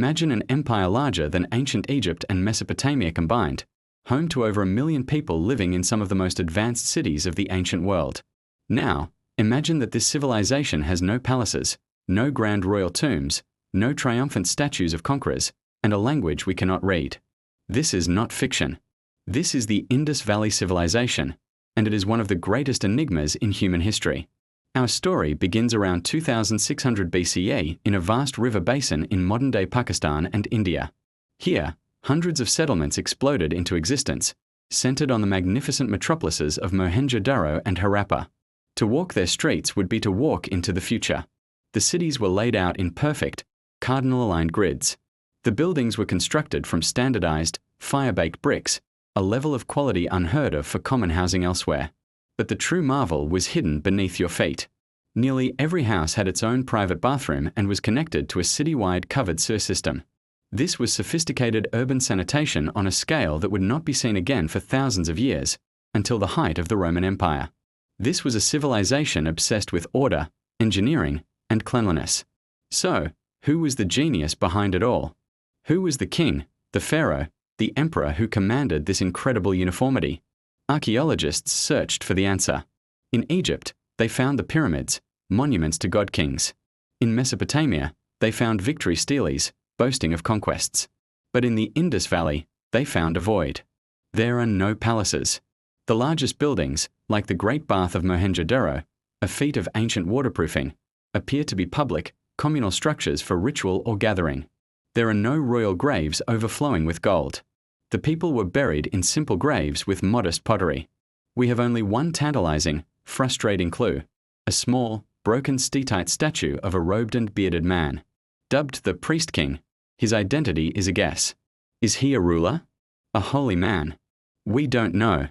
Imagine an empire larger than ancient Egypt and Mesopotamia combined, home to over 1 million people living in some of the most advanced cities of the ancient world. Now, imagine that this civilization has no palaces, no grand royal tombs, no triumphant statues of conquerors, and a language we cannot read. This is not fiction. This is the Indus Valley Civilization, and it is one of the greatest enigmas in human history. Our story begins around 2600 BCE in a vast river basin in modern-day Pakistan and India. Here, hundreds of settlements exploded into existence, centered on the magnificent metropolises of Mohenjo-Daro and Harappa. To walk their streets would be to walk into the future. The cities were laid out in perfect, cardinal-aligned grids. The buildings were constructed from standardized, fire-baked bricks, a level of quality unheard of for common housing elsewhere. But the true marvel was hidden beneath your feet. Nearly every house had its own private bathroom and was connected to a city-wide covered sewer system. This was sophisticated urban sanitation on a scale that would not be seen again for thousands of years, until the height of the Roman Empire. This was a civilization obsessed with order, engineering, and cleanliness. So, who was the genius behind it all? Who was the king, the pharaoh, the emperor who commanded this incredible uniformity? Archaeologists searched for the answer. In Egypt, they found the pyramids, monuments to god-kings. In Mesopotamia, they found victory steles, boasting of conquests. But in the Indus Valley, they found a void. There are no palaces. The largest buildings, like the Great Bath of Mohenjo-Daro, a feat of ancient waterproofing, appear to be public, communal structures for ritual or gathering. There are no royal graves overflowing with gold. The people were buried in simple graves with modest pottery. We have only one tantalizing, frustrating clue: a small, broken steatite statue of a robed and bearded man. Dubbed the Priest King, his identity is a guess. Is he a ruler? A holy man? We don't know.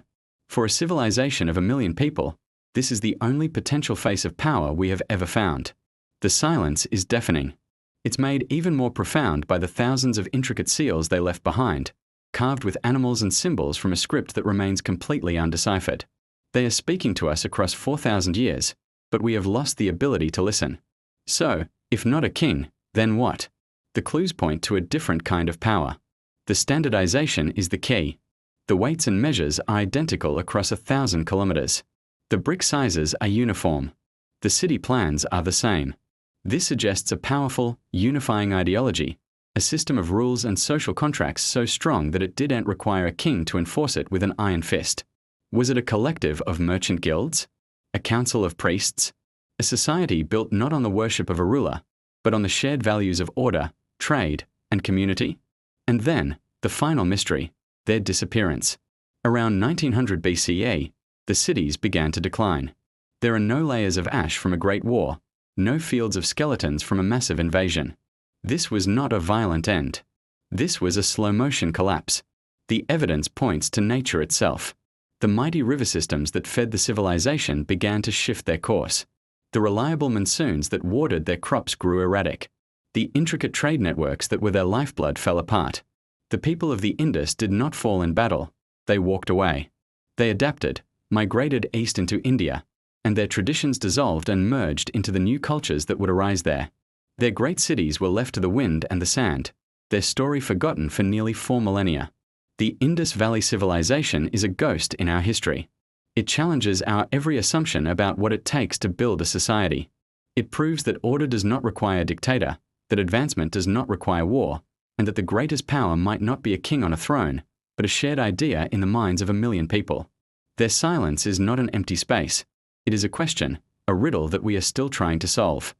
For a civilization of 1 million people, this is the only potential face of power we have ever found. The silence is deafening. It's made even more profound by the thousands of intricate seals they left behind, carved with animals and symbols from a script that remains completely undeciphered. They are speaking to us across 4,000 years, but we have lost the ability to listen. So, if not a king, then what? The clues point to a different kind of power. The standardization is the key. The weights and measures are identical across 1,000 kilometers. The brick sizes are uniform. The city plans are the same. This suggests a powerful, unifying ideology, a system of rules and social contracts so strong that it didn't require a king to enforce it with an iron fist. Was it a collective of merchant guilds? A council of priests? A society built not on the worship of a ruler, but on the shared values of order, trade, and community? And then, the final mystery, their disappearance. Around 1900 BCE, the cities began to decline. There are no layers of ash from a great war, no fields of skeletons from a massive invasion. This was not a violent end. This was a slow-motion collapse. The evidence points to nature itself. The mighty river systems that fed the civilization began to shift their course. The reliable monsoons that watered their crops grew erratic. The intricate trade networks that were their lifeblood fell apart. The people of the Indus did not fall in battle. They walked away. They adapted, migrated east into India, and their traditions dissolved and merged into the new cultures that would arise there. Their great cities were left to the wind and the sand, their story forgotten for nearly 4 millennia. The Indus Valley Civilization is a ghost in our history. It challenges our every assumption about what it takes to build a society. It proves that order does not require a dictator, that advancement does not require war, and that the greatest power might not be a king on a throne, but a shared idea in the minds of 1 million people. Their silence is not an empty space. It is a question, a riddle that we are still trying to solve.